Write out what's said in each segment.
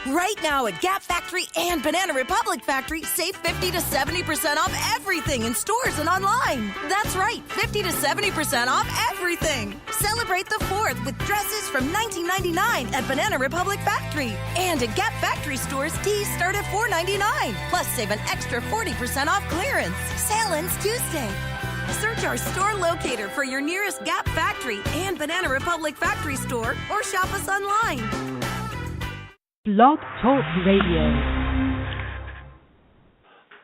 Right now at Gap Factory and Banana Republic Factory, save 50 to 70% off everything in stores and online. That's right, 50 to 70% off everything. Celebrate the 4th with dresses from $19.99 at Banana Republic Factory. And at Gap Factory stores, tees start at $4.99. Plus, save an extra 40% off clearance. Sale ends Tuesday. Search our store locator for your nearest Gap Factory and Banana Republic Factory store or shop us online. Blog Talk Radio.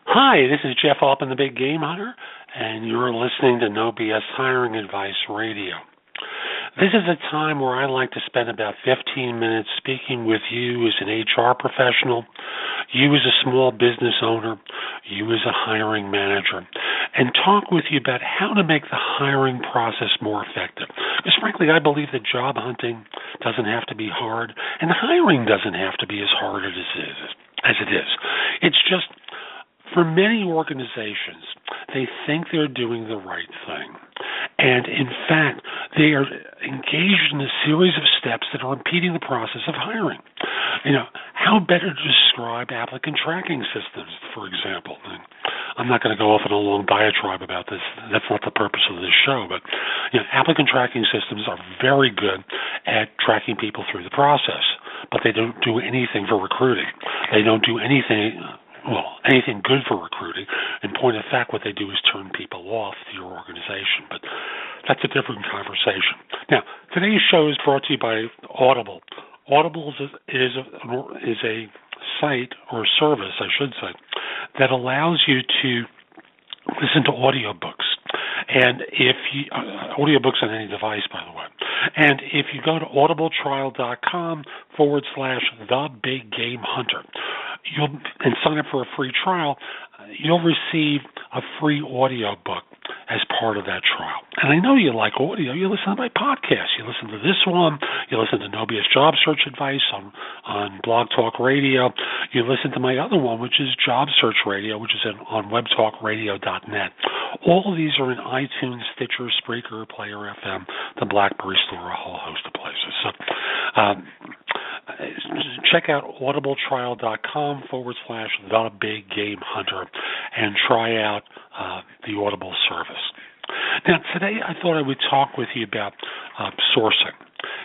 Hi, this is Jeff Altman, the Big Game Hunter, and you're listening to No BS Hiring Advice Radio. This is a time where I like to spend about 15 minutes speaking with you as an HR professional, you as a small business owner, you as a hiring manager, and talk with you about how to make the hiring process more effective. Because frankly, I believe that job hunting doesn't have to be hard, and hiring doesn't have to be as hard as it is. It's just, for many organizations, they think they're doing the right thing. And in fact, they are engaged in a series of steps that are impeding the process of hiring. How better to describe applicant tracking systems, for example? I'm not going to go off on a long diatribe about this. That's not the purpose of this show. But applicant tracking systems are very good at tracking people through the process, but they don't do anything for recruiting. They don't do anything good for recruiting. In point of fact, what they do is turn people off to your organization. But that's a different conversation. Now, today's show is brought to you by Audible. Audible is a site, or service, I should say, that allows you to listen to audiobooks. And audiobooks on any device, by the way. And if you go to audibletrial.com/thebiggamehunter, and sign up for a free trial, you'll receive a free audiobook as part of that trial. And I know you like audio. You listen to my podcast. You listen to this one. You listen to No BS Job Search Advice on Blog Talk Radio. You listen to my other one, which is Job Search Radio, which is on webtalkradio.net. All of these are in iTunes, Stitcher, Spreaker, Player FM, the BlackBerry Store, a whole host of places. So check out audibletrial.com/thebiggamehunter and try out the Audible service. Now, today I thought I would talk with you about sourcing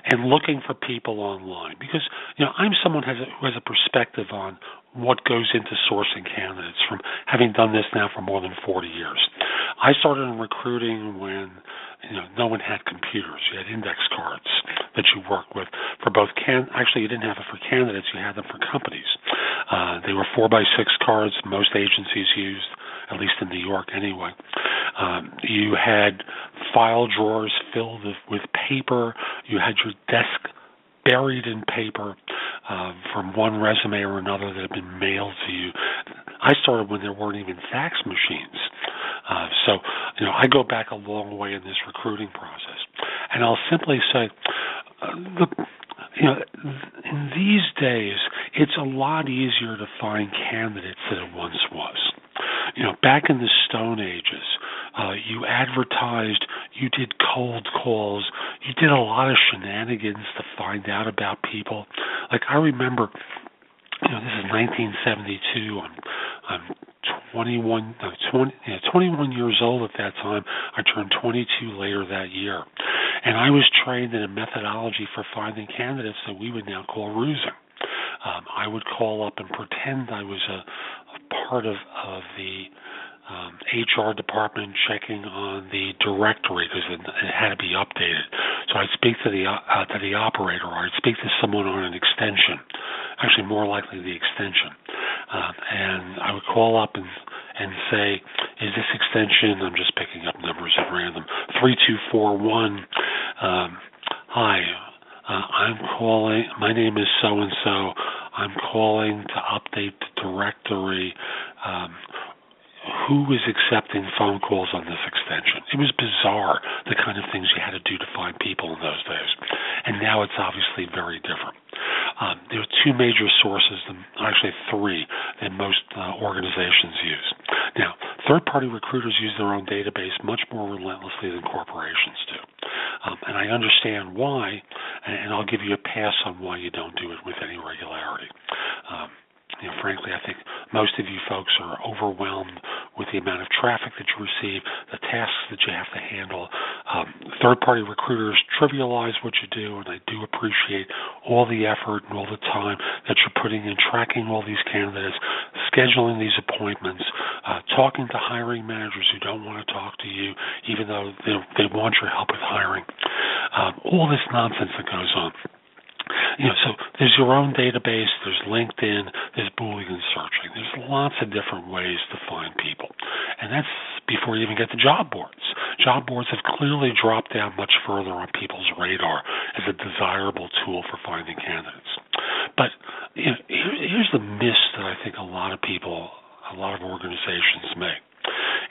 and looking for people online, because I'm someone who has a perspective on what goes into sourcing candidates from having done this now for more than 40 years. I started in recruiting when no one had computers. You had index cards that you worked with for both actually, you didn't have it for candidates, you had them for companies. They were 4x6 cards most agencies used, at least in New York anyway. You had file drawers filled with paper. You had your desk buried in paper from one resume or another that had been mailed to you. I started when there weren't even fax machines. So I go back a long way in this recruiting process. And I'll simply say, in these days, it's a lot easier to find candidates than it once was. Back in the Stone Ages, you advertised, you did cold calls, you did a lot of shenanigans to find out about people. Like, I remember, this is 1972, I'm 21 years old at that time. I turned 22 later that year. And I was trained in a methodology for finding candidates that we would now call rusing. I would call up and pretend I was a part of the HR department checking on the directory because it had to be updated. So I'd speak to the operator, or I'd speak to someone on an extension, actually more likely the extension. And I would call up and say, is this extension, I'm just picking up numbers at random, 3241, hi, I'm calling, my name is so-and-so, I'm calling to update the directory. Who is accepting phone calls on this extension? It was bizarre, the kind of things you had to do to find people in those days. And now it's obviously very different. There are two major sources, actually three, that most organizations use. Now, third-party recruiters use their own database much more relentlessly than corporations do. And I understand why, and I'll give you a pass on why you don't do it with any regularity. frankly, I think most of you folks are overwhelmed with the amount of traffic that you receive, the tasks that you have to handle. Third-party recruiters trivialize what you do, and I do appreciate all the effort and all the time that you're putting in tracking all these candidates, scheduling these appointments, talking to hiring managers who don't want to talk to you, even though they want your help with hiring. All this nonsense that goes on. So there's your own database, there's LinkedIn, there's Boolean searching. There's lots of different ways to find people. And that's before you even get to job boards. Job boards have clearly dropped down much further on people's radar as a desirable tool for finding candidates. But here's the miss that I think a lot of people, a lot of organizations make.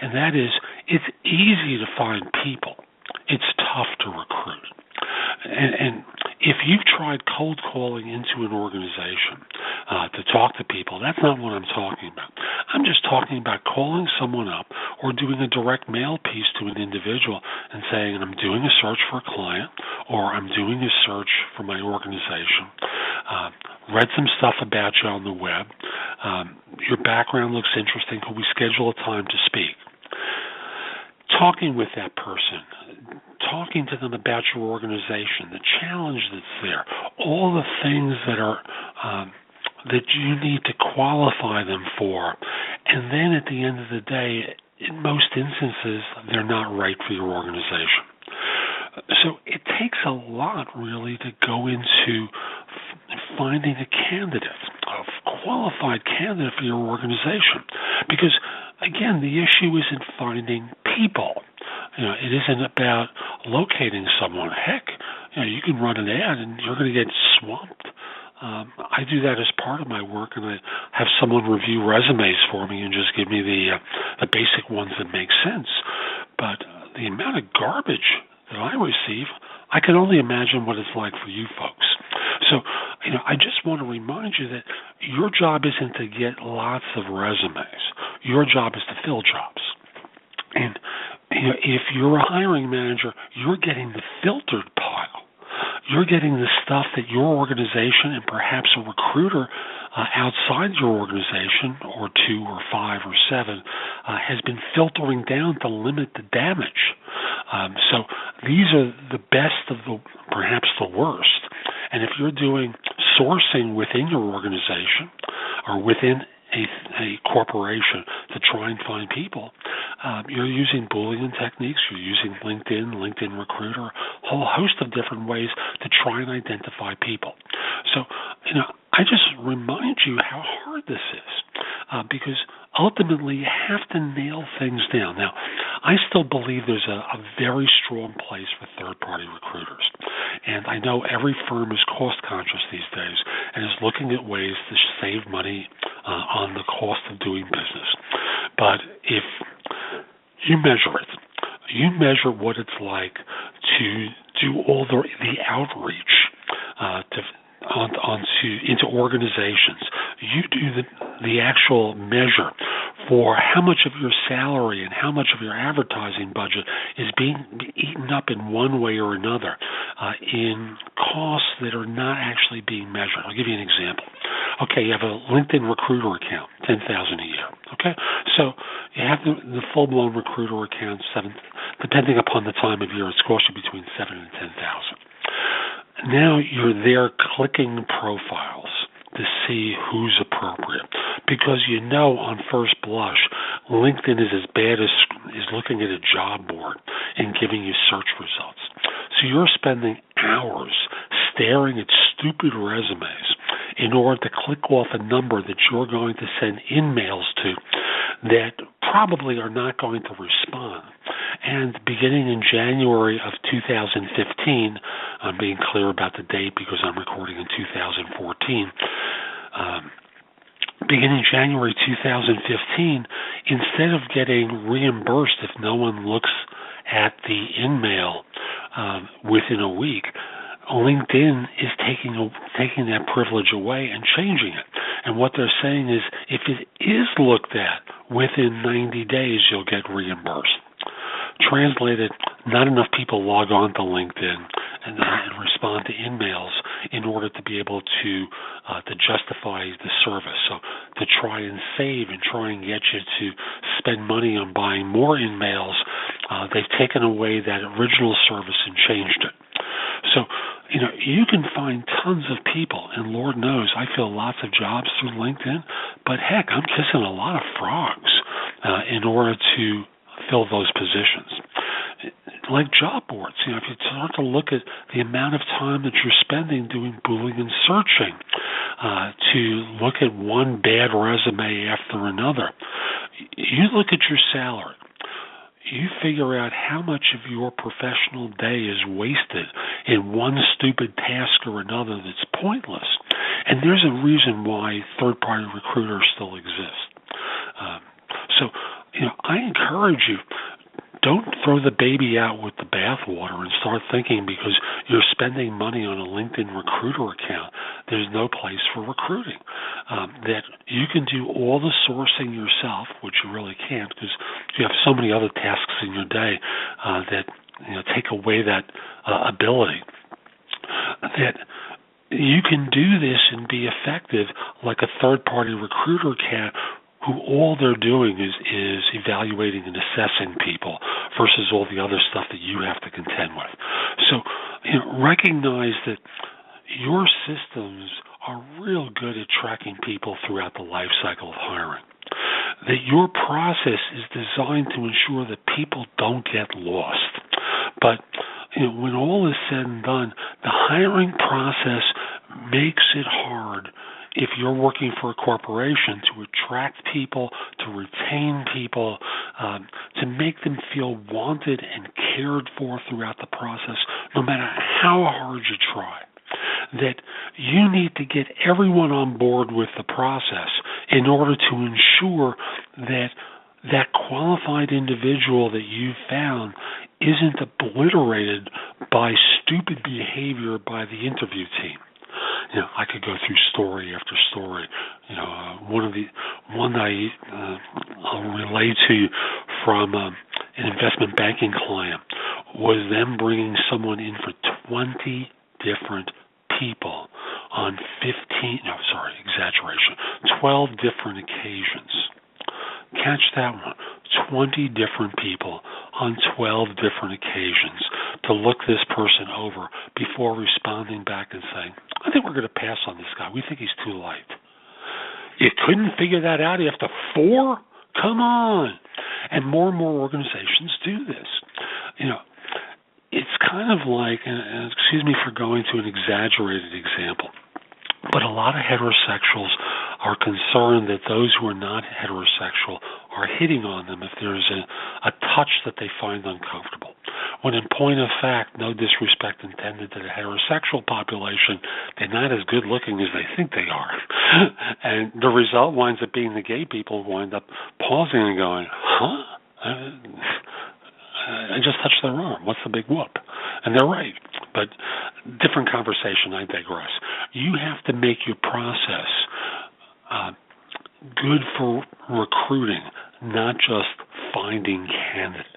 And that is, it's easy to find people. It's tough to recruit. And if you've tried cold calling into an organization to talk to people, that's not what I'm talking about. I'm just talking about calling someone up or doing a direct mail piece to an individual and saying, I'm doing a search for a client or I'm doing a search for my organization. Read some stuff about you on the web. Your background looks interesting. Could we schedule a time to speak? Talking with that person, talking to them about your organization, the challenge that's there, all the things that are that you need to qualify them for, and then at the end of the day, in most instances, they're not right for your organization. So it takes a lot, really, to go into finding a candidate, a qualified candidate for your organization. Because, again, the issue isn't finding people. It isn't about locating someone. Heck, you can run an ad and you're going to get swamped. I do that as part of my work, and I have someone review resumes for me and just give me the basic ones that make sense. But the amount of garbage that I receive, I can only imagine what it's like for you folks. So, I just want to remind you that your job isn't to get lots of resumes. Your job is to fill jobs. And if you're a hiring manager, you're getting the filtered pile. You're getting the stuff that your organization and perhaps a recruiter outside your organization, or 2 or 5 or 7, has been filtering down to limit the damage. So these are the best of the, perhaps the worst. And if you're doing sourcing within your organization or within a corporation to try and find people, you're using Boolean techniques, you're using LinkedIn Recruiter, a whole host of different ways to try and identify people. So, I just remind you how hard this is, because ultimately you have to nail things down. Now, I still believe there's a very strong place for third-party recruiters. And I know every firm is cost-conscious these days and is looking at ways to save money on the cost of doing business. But if you measure it, you measure what it's like to do all the outreach into organizations. You do the actual measure for how much of your salary and how much of your advertising budget is being eaten up in one way or another in costs that are not actually being measured. I'll give you an example. Okay, you have a LinkedIn Recruiter account, $10,000 a year. Okay, so you have the full-blown Recruiter account, depending upon the time of year, it's cost you between $7,000 and $10,000. Now you're there clicking profiles to see who's appropriate, because on first blush, LinkedIn is as bad as is looking at a job board and giving you search results. So you're spending hours staring at stupid resumes in order to click off a number that you're going to send emails to that probably are not going to respond. And beginning in January of 2015, I'm being clear about the date because I'm recording in 2014, beginning January 2015, instead of getting reimbursed if no one looks at the in-mail within a week, LinkedIn is taking that privilege away and changing it. And what they're saying is, if it is looked at within 90 days, you'll get reimbursed. Translated, not enough people log on to LinkedIn and respond to emails in order to be able to justify the service. So to to try and save and try and get you to spend money on buying more in-mails, they've taken away that original service and changed it. So, you can find tons of people, and Lord knows I fill lots of jobs through LinkedIn, but heck, I'm kissing a lot of frogs in order to fill those positions. Like job boards, if you start to look at the amount of time that you're spending doing Boolean searching to look at one bad resume after another, you look at your salary. You figure out how much of your professional day is wasted in one stupid task or another that's pointless. And there's a reason why third-party recruiters still exist. So, I encourage you, don't throw the baby out with the bathwater and start thinking because you're spending money on a LinkedIn recruiter account, there's no place for recruiting. That you can do all the sourcing yourself, which you really can't because you have so many other tasks in your day that take away that ability. That you can do this and be effective like a third-party recruiter can, who all they're doing is evaluating and assessing people versus all the other stuff that you have to contend with. So, recognize that your systems are real good at tracking people throughout the life cycle of hiring. That your process is designed to ensure that people don't get lost. But when all is said and done, the hiring process makes it hard if you're working for a corporation to attract people, to retain people, to make them feel wanted and cared for throughout the process, no matter how hard you try. That you need to get everyone on board with the process in order to ensure that that qualified individual that you've found isn't obliterated by stupid behavior by the interview team. I could go through story after story. One I'll relate to you from an investment banking client was them bringing someone in for 20 different people on 12 different occasions. Catch that one. 20 different people on 12 different occasions to look this person over before responding back and saying, I think we're going to pass on this guy. We think he's too light. You couldn't figure that out after 4? Come on. And more organizations do this. It's kind of like, and excuse me for going to an exaggerated example, but a lot of heterosexuals are concerned that those who are not heterosexual are hitting on them if there's a touch that they find uncomfortable. When in point of fact, no disrespect intended to the heterosexual population, they're not as good looking as they think they are. And the result winds up being the gay people wind up pausing and going, huh? I just touched their arm. What's the big whoop? And they're right. But different conversation, I digress. You have to make your process good for recruiting, not just finding candidates.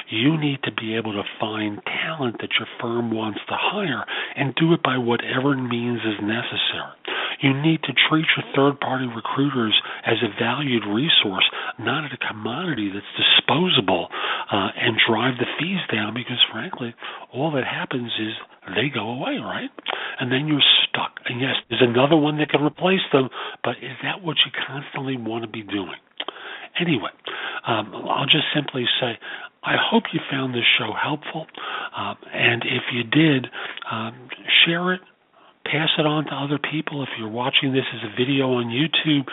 You need to be able to find talent that your firm wants to hire and do it by whatever means is necessary. You need to treat your third-party recruiters as a valued resource, not as a commodity that's disposable, and drive the fees down because, frankly, all that happens is they go away, right? And then you're stuck. And yes, there's another one that can replace them, but is that what you constantly want to be doing? Anyway, I'll just simply say, I hope you found this show helpful, and if you did, share it. Pass it on to other people. If you're watching this as a video on YouTube,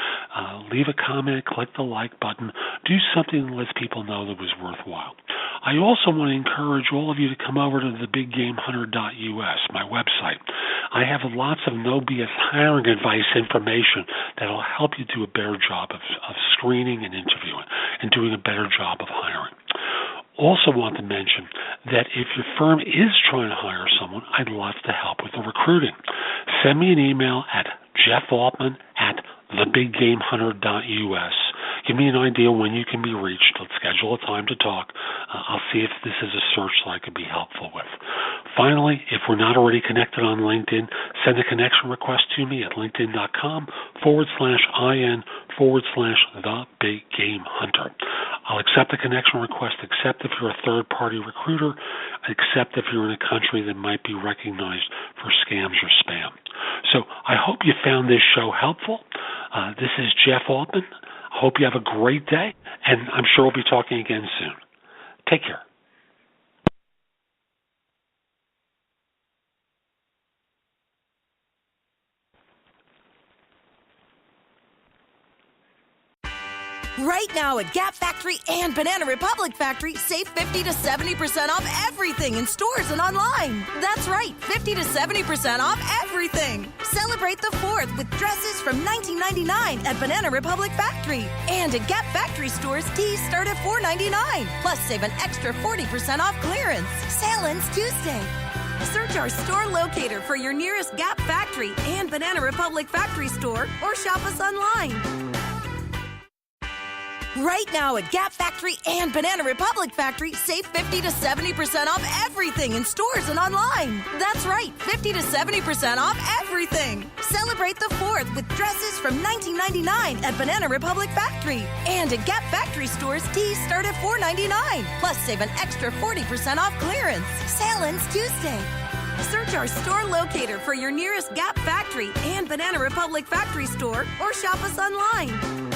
leave a comment, click the like button. Do something that lets people know that it was worthwhile. I also want to encourage all of you to come over to thebiggamehunter.us, my website. I have lots of no BS hiring advice information that will help you do a better job of screening and interviewing and doing a better job of hiring. Also want to mention that if your firm is trying to hire someone, I'd love to help with the recruiting. Send me an email at jeffaltman@thebiggamehunter.us. Give me an idea when you can be reached. Let's schedule a time to talk. I'll see if this is a search that I could be helpful with. Finally, if we're not already connected on LinkedIn, send a connection request to me at linkedin.com/IN The Big Game Hunter. I'll accept a connection request, except if you're a third-party recruiter, except if you're in a country that might be recognized for scams or spam. So I hope you found this show helpful. This is Jeff Altman. I hope you have a great day, and I'm sure we'll be talking again soon. Take care. Right now at Gap Factory and Banana Republic Factory, save 50 to 70% off everything in stores and online. That's right, 50 to 70% off everything. Celebrate the 4th with dresses from $19.99 at Banana Republic Factory. And at Gap Factory stores, tees start at $4.99. Plus, save an extra 40% off clearance. Sale ends Tuesday. Search our store locator for your nearest Gap Factory and Banana Republic Factory store or shop us online. Right now at Gap Factory and Banana Republic Factory, save 50 to 70% off everything in stores and online. That's right, 50 to 70% off everything. Celebrate the 4th with dresses from $19.99 at Banana Republic Factory. And at Gap Factory stores, tees start at $4.99. Plus, save an extra 40% off clearance. Sale ends Tuesday. Search our store locator for your nearest Gap Factory and Banana Republic Factory store or shop us online.